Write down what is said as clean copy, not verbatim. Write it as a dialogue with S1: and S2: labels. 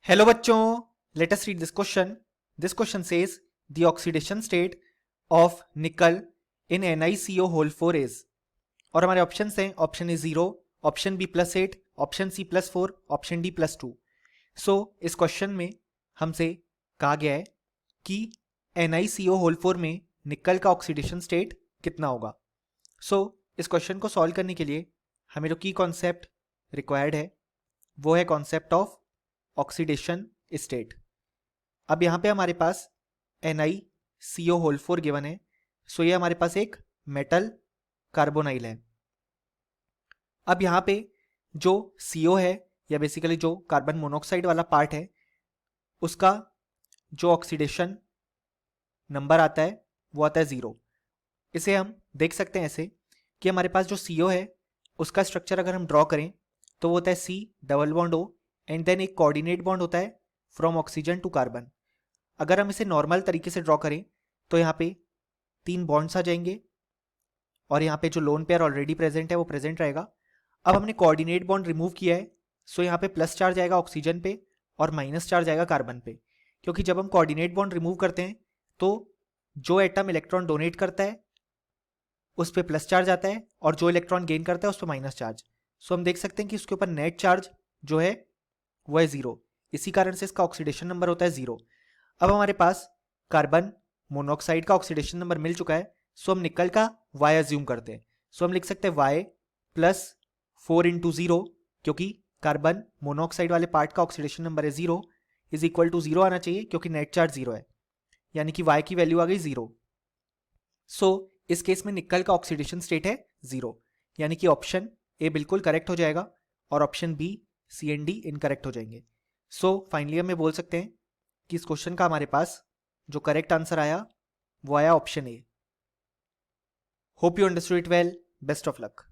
S1: Hello बच्चों, let us read this question. This question says the oxidation state of निकल इन NiCO whole 4 is. और हमारे option हैं, option A 0, option B +8, option C +4, option D +2. So इस question में हमसे कहा गया है कि NiCO होल 4 में निकल का ऑक्सीडेशन स्टेट कितना होगा. सो इस क्वेश्चन को सॉल्व करने के लिए हमें जो की कॉन्सेप्ट रिक्वायर्ड है वो है कॉन्सेप्ट ऑफ ऑक्सीडेशन स्टेट. अब यहाँ पे हमारे पास NiCO होल 4 गिवन है. सो ये हमारे पास एक मेटल कार्बोनाइल है. अब यहाँ पे जो CO है या बेसिकली जो कार्बन मोनोऑक्साइड वाला पार्ट है उसका जो ऑक्सीडेशन नंबर आता है वो आता है 0. इसे हम देख सकते हैं ऐसे कि हमारे पास जो CO है उसका स्ट्रक्चर अगर हम ड्रॉ करें तो वो होता है C+O एंड देन एक कोऑर्डिनेट बॉन्ड होता है फ्रॉम ऑक्सीजन टू कार्बन. अगर हम इसे नॉर्मल तरीके से ड्रॉ करें तो यहाँ पे 3 बॉन्ड्स आ जाएंगे और यहाँ पे जो लोन पेयर ऑलरेडी प्रेजेंट है वो प्रेजेंट रहेगा. अब हमने कोऑर्डिनेट बॉन्ड रिमूव किया है. सो यहाँ पे प्लस चार्ज आएगा ऑक्सीजन पे और माइनस चार्ज आएगा कार्बन पे, क्योंकि जब हम कोऑर्डिनेट बॉन्ड रिमूव करते हैं तो जो एटम इलेक्ट्रॉन डोनेट करता है उस पर प्लस चार्ज आता है और जो इलेक्ट्रॉन गेन करता है उस पर माइनस चार्ज. सो हम देख सकते हैं कि उसके ऊपर नेट चार्ज जो है वो है 0. इसी कारण से इसका ऑक्सीडेशन नंबर होता है 0. अब हमारे पास कार्बन मोनोऑक्साइड का ऑक्सीडेशन नंबर मिल चुका है. सो हम निकल का Y अज्यूम करते हैं. सो हम लिख सकते हैं Y +4 × 0, क्योंकि कार्बन मोनोऑक्साइड वाले पार्ट का ऑक्सीडेशन नंबर है 0, इज इक्वल टू 0 आना चाहिए क्योंकि नेट चार्ज 0 है, यानी कि Y की वैल्यू आ गई 0. सो इस केस में निकल का ऑक्सीडेशन स्टेट है 0, यानी कि ऑप्शन ए बिल्कुल करेक्ट हो जाएगा और option B, C and D incorrect हो जाएंगे. सो फाइनली हम बोल सकते हैं कि इस क्वेश्चन का हमारे पास जो करेक्ट आंसर आया वो आया option A. Hope you understood it well. Best of luck.